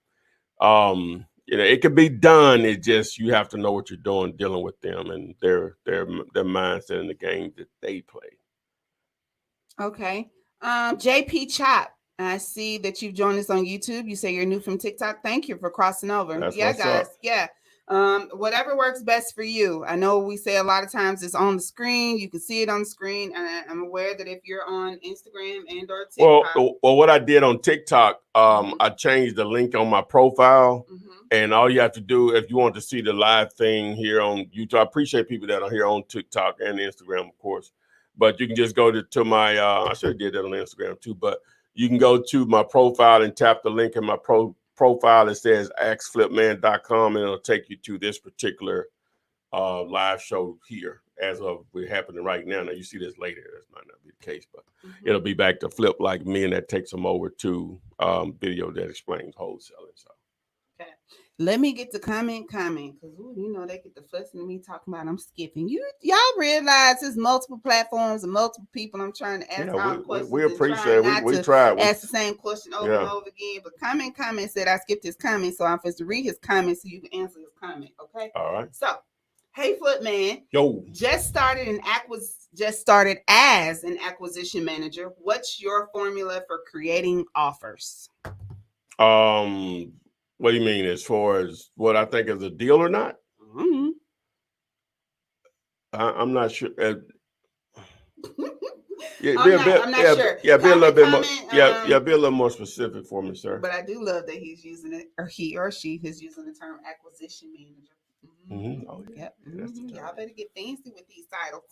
it can be done. It just you have to know what you're doing, dealing with them and their mindset and the game that they play. Okay. JP Chop, I see that you've joined us on YouTube. You say you're new from TikTok. Thank you for crossing over. That's yeah, what's guys. up. Yeah. Whatever works best for you. I know we say a lot of times it's on the screen. You can see it on the screen. And I'm aware that if you're on Instagram and or TikTok. Well, what I did on TikTok, I changed the link on my profile. And all you have to do, if you want to see the live thing here on YouTube, I appreciate people that are here on TikTok and Instagram, of course. But you can just go to my, I should have did that on Instagram too, but you can go to my profile and tap the link in my profile. It says askflipman.com, and it'll take you to this particular live show here as of we're happening right now. Now you see this later. That might not be the case, but it'll be back to Flip Like Me, and that takes them over to video that explains wholesaling. So. Okay. Let me get the comment because they get the fussing at me talking about I'm skipping. Y'all realize there's multiple platforms and multiple people I'm trying to ask all questions. We appreciate it. We tried. Ask the same question over and over again. But comment said I skipped his comment, so I'm supposed to read his comment so you can answer his comment. Okay. All right. So, hey, Flipman. Yo. Just started as an acquisition manager. What's your formula for creating offers? What do you mean as far as what I think is a deal or not? I'm not sure. I'm not sure. Yeah, be a little bit more. Be a little more specific for me, sir. But I do love that he's using it, or he or she is using the term acquisition manager. Oh yeah. Y'all better get fancy with these titles.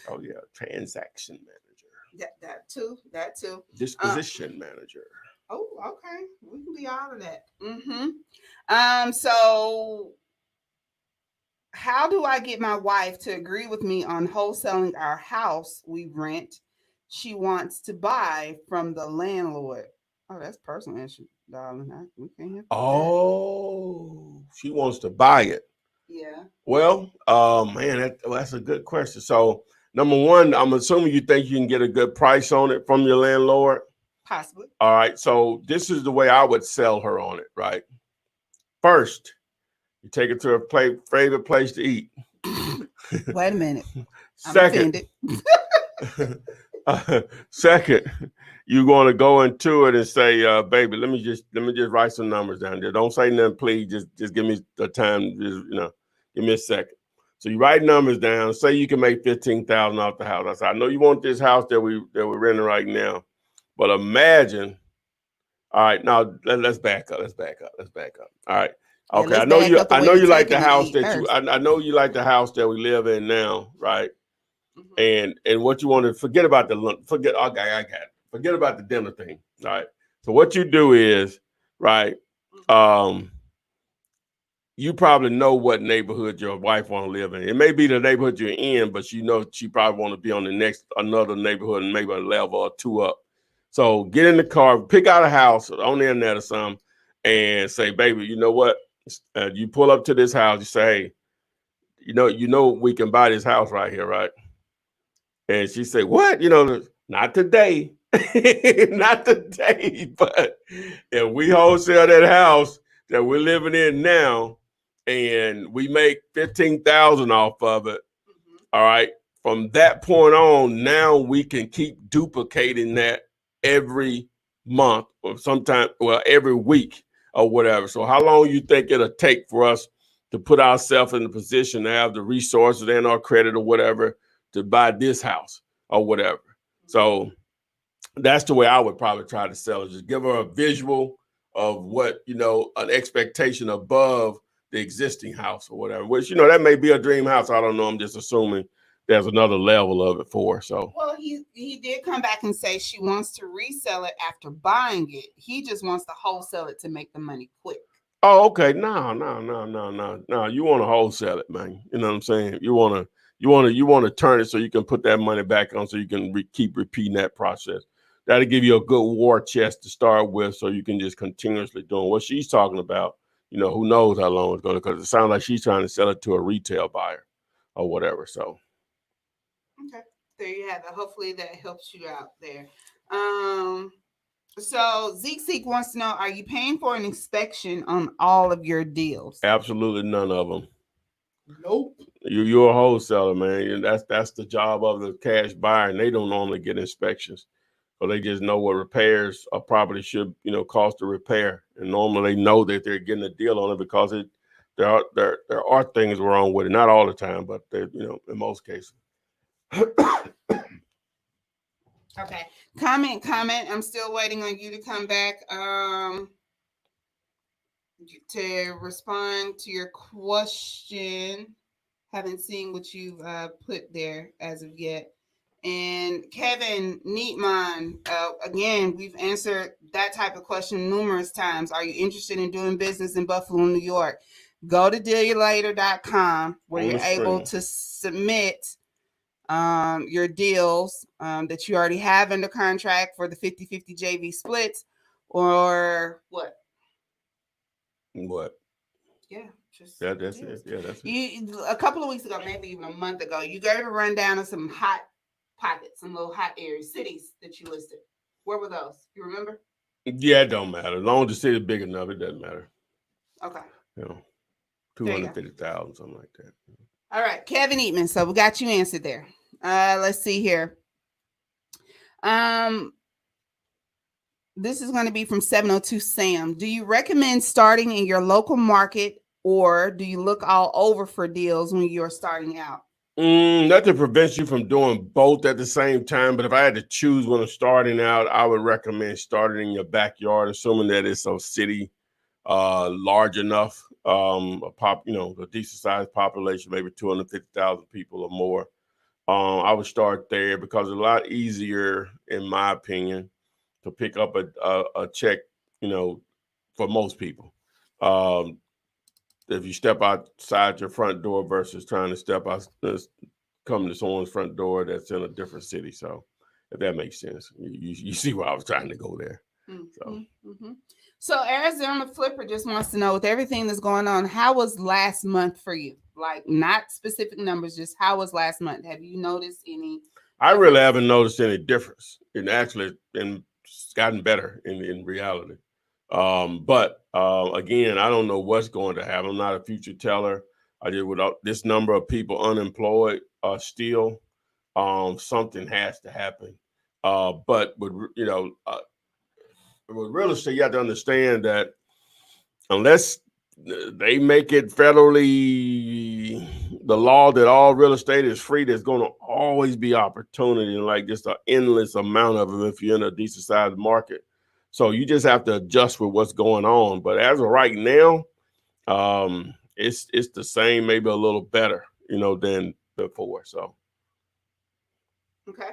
Oh yeah, transaction manager. That too. Disposition manager. Oh, okay. We can be all of that. So how do I get my wife to agree with me on wholesaling our house we rent? She wants to buy from the landlord. Oh, that's personal issue, darling. We can't help that. She wants to buy it. Yeah. Well, man, that's a good question. So, number one, I'm assuming you think you can get a good price on it from your landlord. Possibly. All right. So this is the way I would sell her on it, right? First, you take her to her favorite place to eat. Wait a minute. Second, you're going to go into it and say, baby, let me just write some numbers down there. Don't say nothing, please. Just give me the time. Give me a second. So you write numbers down. Say you can make $15,000 off the house. I said, I know you want this house that we're renting right now. But imagine, all right, now let's back up. All right. Okay. I know you like the house I know you like the house that we live in now, right? And what you want to forget about the dinner thing. All right. So what you do is, right, you probably know what neighborhood your wife want to live in. It may be the neighborhood you're in, but she probably want to be on another neighborhood and maybe a level or two up. So get in the car, pick out a house on the internet or something, and say, baby, you know what? You pull up to this house, you say, hey, you know we can buy this house right here, right? And she said, what? Not today. Not today, but if we wholesale that house that we're living in now and we make $15,000 off of it, all right, from that point on, now we can keep duplicating that every month or every week or whatever. So how long you think it'll take for us to put ourselves in the position to have the resources and our credit or whatever to buy this house or whatever? So that's the way I would probably try to sell it. Just give her a visual of what, an expectation above the existing house or whatever, which, that may be a dream house. I don't know. I'm just assuming there's another level of it for her. So, well, he did come back and say she wants to resell it after buying it. He just wants to wholesale it to make the money quick. Oh, okay. No. You want to wholesale it, man. You know what I'm saying? You want to turn it so you can put that money back on, so you can keep repeating that process. That'll give you a good war chest to start with, so you can just continuously doing what she's talking about. Who knows how long it's going to, because it sounds like she's trying to sell it to a retail buyer or whatever. So. Okay, there you have it. Hopefully that helps you out there. So Zeke wants to know: are you paying for an inspection on all of your deals? Absolutely none of them. Nope. You're a wholesaler, man. And that's the job of the cash buyer, and they don't normally get inspections. So they just know what repairs a property should, cost to repair. And normally they know that they're getting a deal on it because there are things wrong with it. Not all the time, but in most cases. Okay. Comment. I'm still waiting on you to come back. To respond to your question. Haven't seen what you've put there as of yet. And Kevin Neatman, again, we've answered that type of question numerous times. Are you interested in doing business in Buffalo, New York? Go to dealyoulater.com where you're able to submit your deals that you already have under contract for the 50-50 JV splits, or what? What? Yeah, that's it. Yeah, that's it. You a couple of weeks ago, maybe even a month ago, you gave a rundown of some hot pockets, some little hot areas, cities that you listed. Where were those? You remember? Yeah, it don't matter. As long as the city's big enough, it doesn't matter. Okay. 250,000, something like that. All right, Kevin Eatman. So we got you answered there. Let's see here. This is going to be from 702 Sam. Do you recommend starting in your local market, or do you look all over for deals when you're starting out? Nothing prevents you from doing both at the same time. But if I had to choose when I'm starting out, I would recommend starting in your backyard, assuming that it's a city large enough, a decent sized population, maybe 250,000 people or more. I would start there because it's a lot easier, in my opinion, to pick up a check, for most people. If you step outside your front door versus trying to come to someone's front door that's in a different city. So if that makes sense, you see why I was trying to go there. So Arizona Flipper just wants to know, with everything that's going on, how was last month for you? Like, not specific numbers, just how was last month? Have you noticed any? I really haven't noticed any difference. It's gotten better in reality. But again, I don't know what's going to happen. I'm not a future teller. I did without this number of people unemployed still. Something has to happen. But with real estate, you have to understand that unless they make it federally the law that all real estate is free, there's going to always be opportunity, and like just an endless amount of them if you're in a decent sized market. So you just have to adjust with what's going on. But as of right now, it's the same, maybe a little better, than before. So okay.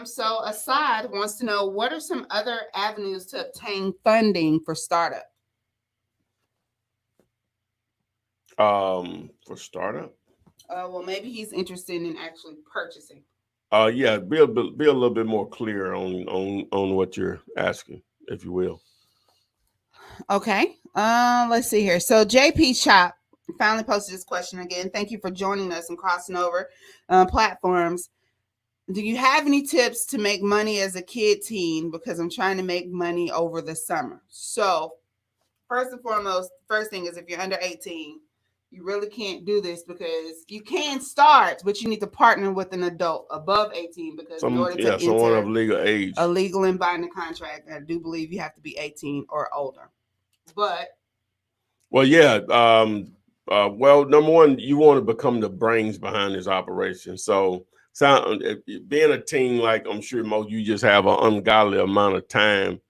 So Assad wants to know, what are some other avenues to obtain funding for startup? For startup? Well, maybe he's interested in actually purchasing. Yeah, be a little bit more clear on what you're asking, if you will. Okay. Let's see here. So JP Chop finally posted this question again. Thank you for joining us and crossing over platforms. Do you have any tips to make money as a kid teen? Because I'm trying to make money over the summer. So first and foremost, first thing is, if you're under 18, you really can't do this, because you can start, but you need to partner with an adult above 18, because in order to someone enter of legal age, a legal and binding contract, I do believe you have to be 18 or older. But well, yeah. Well, number one, you want to become the brains behind this operation. So being a teen, like I'm sure most, you just have an ungodly amount of time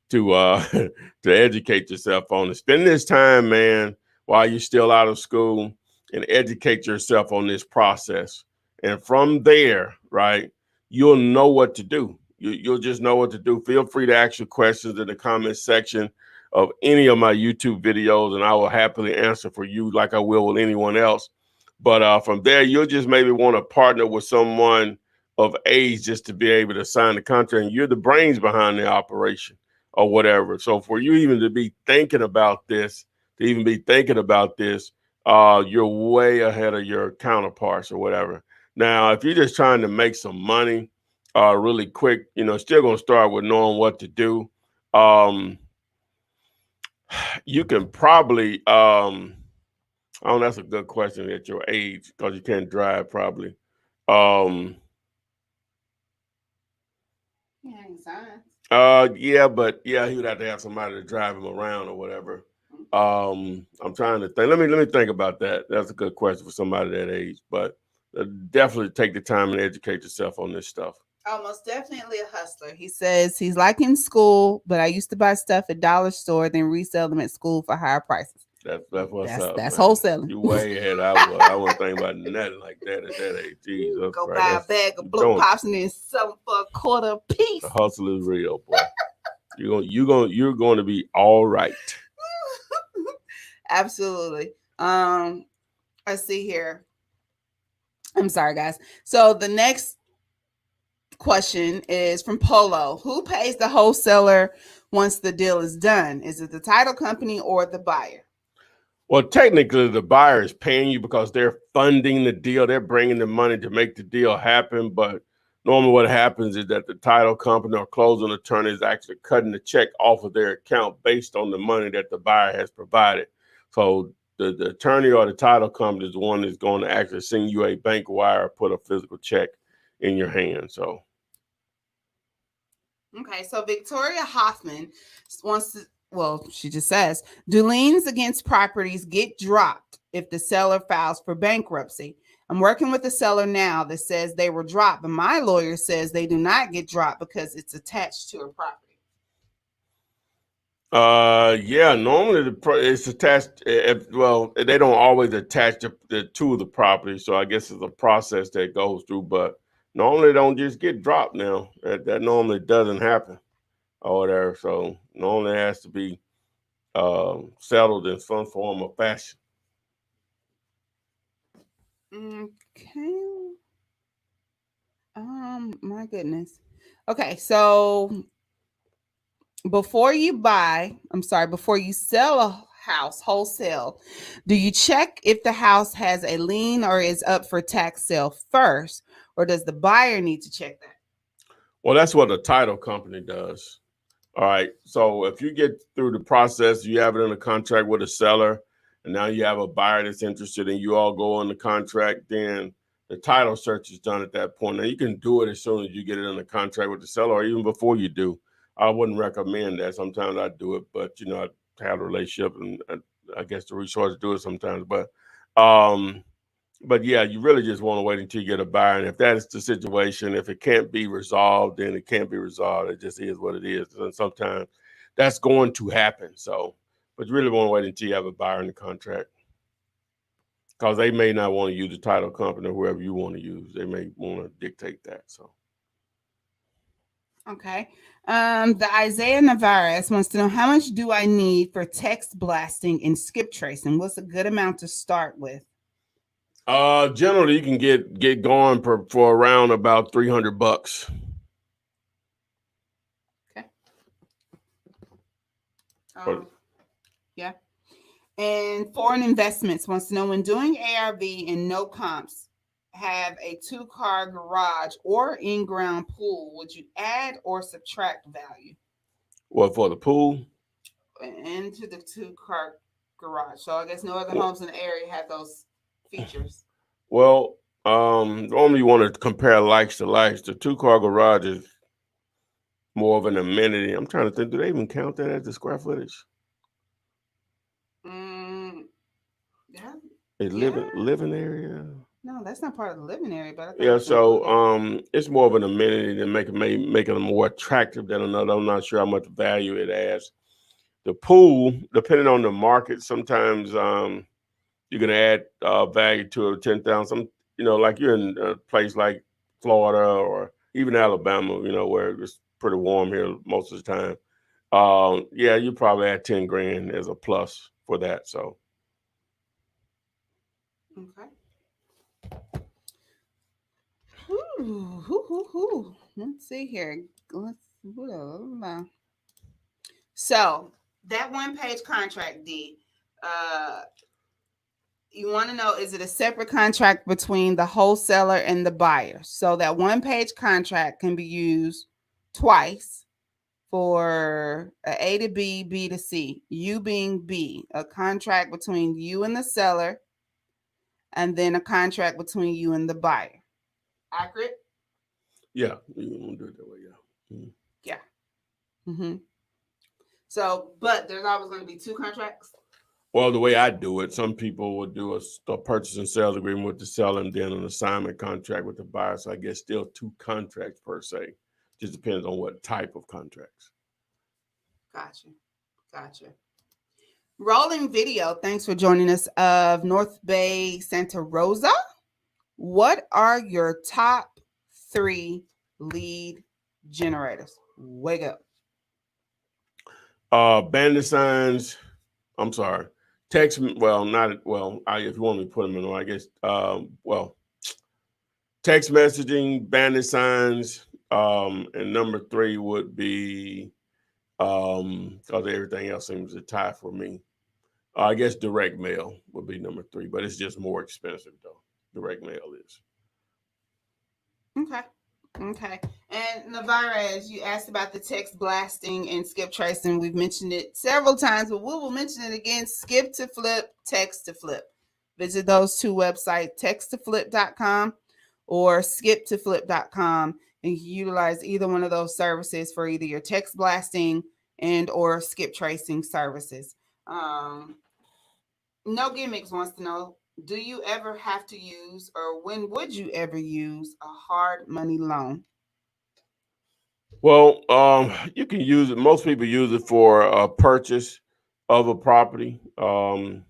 to to educate yourself on it. Spend this time, man, while you're still out of school, and educate yourself on this process. And from there, right, you'll know what to do. You'll just know what to do. Feel free to ask your questions in the comment section of any of my YouTube videos, and I will happily answer for you like I will with anyone else. But from there, you'll just maybe want to partner with someone of age just to be able to sign the contract. And you're the brains behind the operation or whatever. So for you even to be thinking about this, you're way ahead of your counterparts or whatever. Now, if you're just trying to make some money really quick, still going to start with knowing what to do. You can probably oh, that's a good question at your age because you can't drive probably. Yeah, but yeah, he would have to have somebody to drive him around or whatever. I'm trying to think. Let me think about that. That's a good question for somebody that age, but definitely take the time and educate yourself on this stuff. Oh, most definitely a hustler. He says he's like in school, but I used to buy stuff at dollar store, then resell them at school for higher prices. That's what's up. That's man. wholesaling. You way ahead. I wasn't thinking about nothing like that at that age. Jesus Go Christ. buy a bag of blue pops and then sell them for a quarter a piece. The hustle is real, boy. You're going to be all right. Absolutely. Let's see here. I'm sorry, guys. So the next question is from Polo. Who pays the wholesaler once the deal is done? Is it the title company or the buyer? Well, technically, the buyer is paying you because they're funding the deal. They're bringing the money to make the deal happen. But normally what happens is that the title company or closing attorney is actually cutting the check off of their account based on the money that the buyer has provided. So the attorney or the title company is the one that's going to actually send you a bank wire or put a physical check in your hand. So. Okay, so Victoria Hoffman wants to, well, she just says, do liens against properties get dropped if the seller files for bankruptcy? I'm working with a seller now that says they were dropped, but my lawyer says they do not get dropped because it's attached to a property. Yeah, normally it's attached. Well, they don't always attach to the property, so I guess it's a process that goes through. But normally, they don't just get dropped. Now that normally doesn't happen, or there. So normally it has to be settled in some form or fashion. Okay. My goodness. Okay, so before you sell a house wholesale, do you check if the house has a lien or is up for tax sale first, or does the buyer need to check that? Well, that's what the title company does. All right. So if you get through the process, you have it in a contract with a seller, and now you have a buyer that's interested, and you all go on the contract, then the title search is done at that point. Now you can do it as soon as you get it in the contract with the seller, or even before you do. I wouldn't recommend that. Sometimes I do it, but I have a relationship, and I guess the resources do it sometimes. But yeah, you really just want to wait until you get a buyer. And if that's the situation, if it can't be resolved, then it can't be resolved. It just is what it is. And sometimes that's going to happen. So, but you really want to wait until you have a buyer in the contract, because they may not want to use the title company or whoever you want to use. They may want to dictate that. So. Okay. The Isaiah Navarez wants to know, how much do I need for text blasting and skip tracing? What's a good amount to start with? Generally, you can get going for around about $300. Okay. Yeah. And Foreign Investments wants to know, when doing ARV and no comps, have a 2-car garage or in-ground pool, would you add or subtract value? What, for the pool? Into the 2-car garage. So I guess no other homes in the area have those features. Well, normally you want to compare likes to likes. The 2-car garage is more of an amenity. I'm trying to think, do they even count that as the square footage? Yeah. A living area? No, that's not part of the living area, but yeah. So it's more of an amenity to make it more attractive than another. I'm not sure how much value it adds. The pool, depending on the market, sometimes you can add value to it. 10,000. Like you're in a place like Florida or even Alabama, where it's pretty warm here most of the time. Yeah, you probably add 10 grand as a plus for that. So. Okay. Let's see here. So that 1-page contract, D, you want to know, is it a separate contract between the wholesaler and the buyer? So that 1-page contract can be used twice for A to B, B to C, you being B, a contract between you and the seller, and then a contract between you and the buyer. Accurate? Yeah, you want to do it that way, yeah. Mm-hmm. Yeah. Mm-hmm. So, but there's always going to be two contracts? Well, the way I do it, some people will do a purchase and sales agreement with the seller and then an assignment contract with the buyer. So I guess still two contracts per se. Just depends on what type of contracts. Gotcha. Gotcha. Rolling video. Thanks for joining us of North Bay, Santa Rosa. What are your top 3 lead generators? Wake up. Bandit signs. I'm sorry. Text. Well, not well. If you want me to put them in, I guess. Text messaging, bandit signs, and number 3 would be because everything else seems to tie for me. I guess direct mail would be number 3, but it's just more expensive though. Direct mail is. Okay. Okay. And Navarez, you asked about the text blasting and skip tracing. We've mentioned it several times, but we will mention it again. Skip to flip, text to flip. Visit those 2 websites, texttoflip.com or skiptoflip.com, and you utilize either one of those services for either your text blasting and or skip tracing services. No Gimmicks wants to know, do you ever have to use, or when would you ever use, a hard money loan? Well, you can use it. Most people use it for a purchase of a property, buy,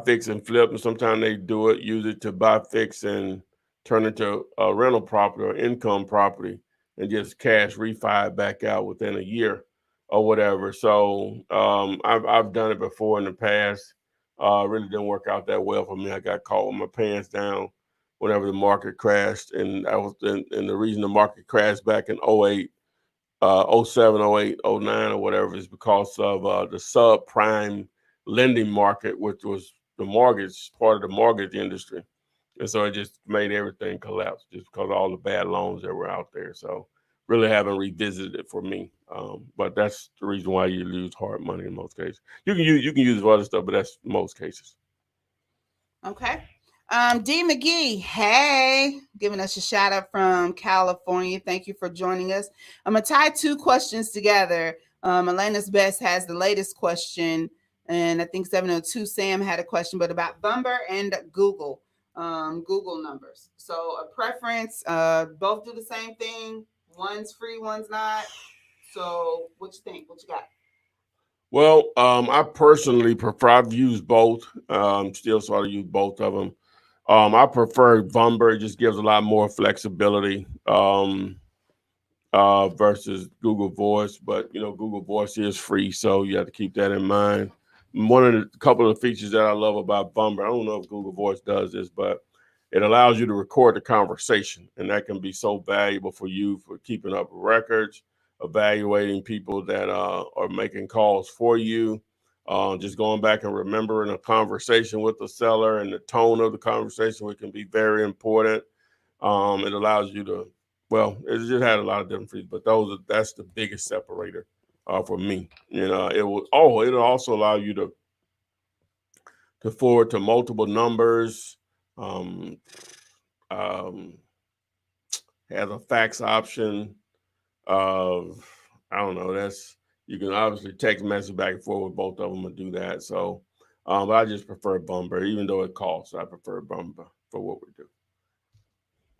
fix, and flip. And sometimes they use it to buy, fix, and turn into a rental property or income property, and just cash refi it back out within a year or whatever. So I've done it before in the past. Really didn't work out that well for me. I got caught with my pants down whenever the market crashed, and the reason the market crashed back in 08, 07, 08, 09 or whatever is because of the subprime lending market, which was the mortgage part of the mortgage industry. And so it just made everything collapse just because of all the bad loans that were out there. So really haven't revisited it for me. But that's the reason why you lose hard money in most cases. You can use it for other stuff, but that's most cases. Okay. D McGee, hey, giving us a shout out from California. Thank you for joining us. I'm gonna tie 2 questions together. Elena's Best has the latest question, and I think 702 Sam had a question, but about Bumber and Google, Google numbers. So a preference, both do the same thing. One's free, one's not. So what you think? What you got? Well, I personally prefer. I've used both. Still sort of use both of them. I prefer Vumber. It just gives a lot more flexibility versus Google Voice. But Google Voice is free, so you have to keep that in mind. One of the couple of features that I love about Vumber, I don't know if Google Voice does this, but it allows you to record the conversation, and that can be so valuable for you for keeping up records, evaluating people that are making calls for you. Just going back and remembering a conversation with the seller and the tone of the conversation, which can be very important. It allows you to, it just had a lot of different features, but that's the biggest separator for me. It'll also allow you to forward to multiple numbers. Has a fax option. I don't know. You can obviously text message back and forth with both of them and do that. So, but I just prefer Bumber, even though it costs. I prefer Bumber for what we do.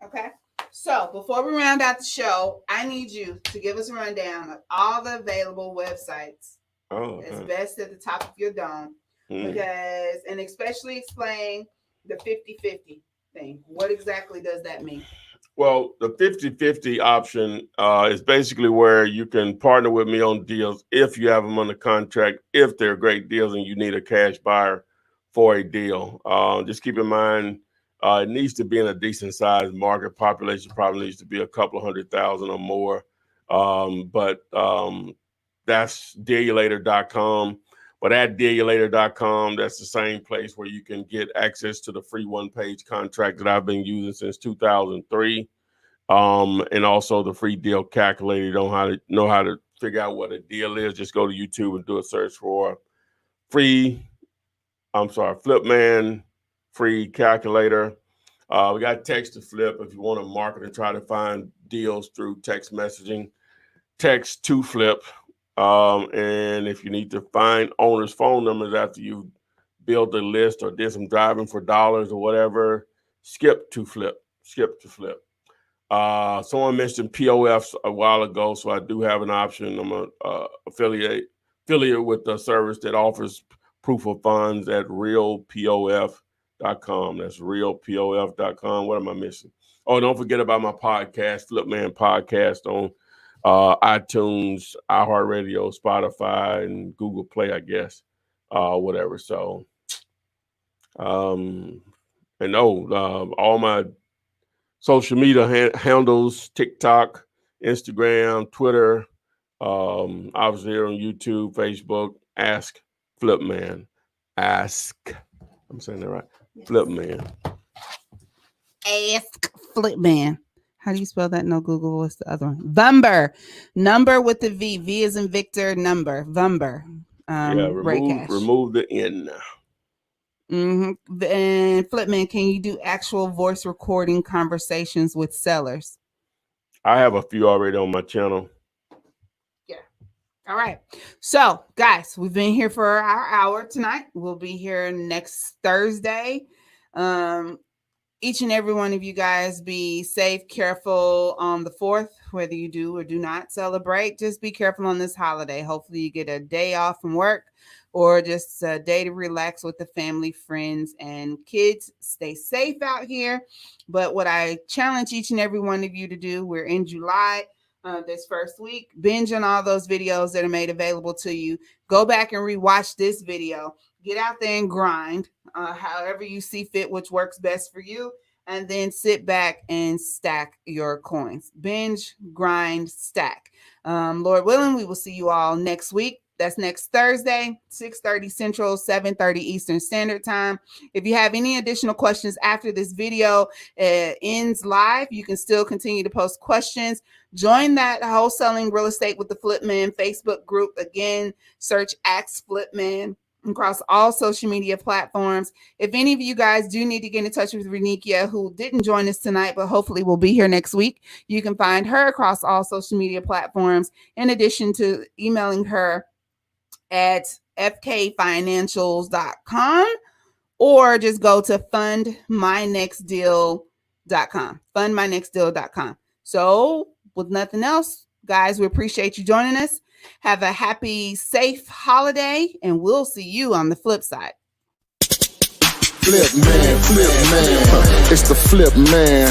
Okay. So before we round out the show, I need you to give us a rundown of all the available websites. It's best at the top of your dome. Because, and especially explain the 50-50 thing. What exactly does that mean? Well, the 50-50 option is basically where you can partner with me on deals if you have them under contract, if they're great deals and you need a cash buyer for a deal. Just keep in mind, it needs to be in a decent sized market. Population probably needs to be a couple of 100,000 or more. But that's dealulator.com. But at dealulator.com, that's the same place where you can get access to the free 1-page contract that I've been using since 2003. And also the free deal calculator. You know how to figure out what a deal is. Just go to YouTube and do a search for Flipman free calculator. We got text to flip if you want to market and try to find deals through text messaging. Text to flip. And if you need to find owners' phone numbers after you build a list or did some driving for dollars or whatever, skip to flip. Someone mentioned POFs a while ago, so I do have an option. I'm an affiliate with a service that offers proof of funds at realpof.com. That's realpof.com. What am I missing? Oh, don't forget about my podcast, Flipman Podcast, on iTunes, iHeartRadio, Spotify, and Google Play, I guess, whatever. So, all my social media handles, TikTok, Instagram, Twitter, obviously here on YouTube, Facebook, Ask Flipman. I'm saying that right. Yes. Flipman. Ask Flipman. How do you spell that? No Google. What's the other one? Vumber. Number with the V. V is in Victor. Number. Vumber. Remove the N. Mm-hmm. And Flipman, can you do actual voice recording conversations with sellers? I have a few already on my channel. Yeah. All right. So, guys, we've been here for our hour tonight. We'll be here next Thursday. Each and every one of you guys be safe, careful on the 4th, whether you do or do not celebrate. Just be careful on this holiday. Hopefully you get a day off from work or just a day to relax with the family, friends, and kids. Stay safe out here. But what I challenge each and every one of you to do, we're in July, this first week, binge on all those videos that are made available to you. Go back and rewatch this video. Get out there and grind, however you see fit, which works best for you. And then sit back and stack your coins. Binge, grind, stack. Lord willing, we will see you all next week. That's next Thursday, 6:30 Central, 7:30 Eastern Standard Time. If you have any additional questions after this video ends live, you can still continue to post questions. Join that Wholesaling Real Estate with the Flipman Facebook group. Again, search Ask Flipman across all social media platforms. If any of you guys do need to get in touch with Renikia, who didn't join us tonight, but hopefully will be here next week, you can find her across all social media platforms, in addition to emailing her at fkfinancials.com, or just go to fundmynextdeal.com. Fundmynextdeal.com. So with nothing else, guys, we appreciate you joining us. Have a happy, safe holiday, and we'll see you on the flip side. Flipman. It's the Flipman.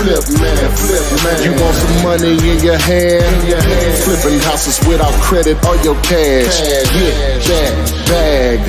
You want some money in your hand? Flipping houses without credit or your cash. Get that bag.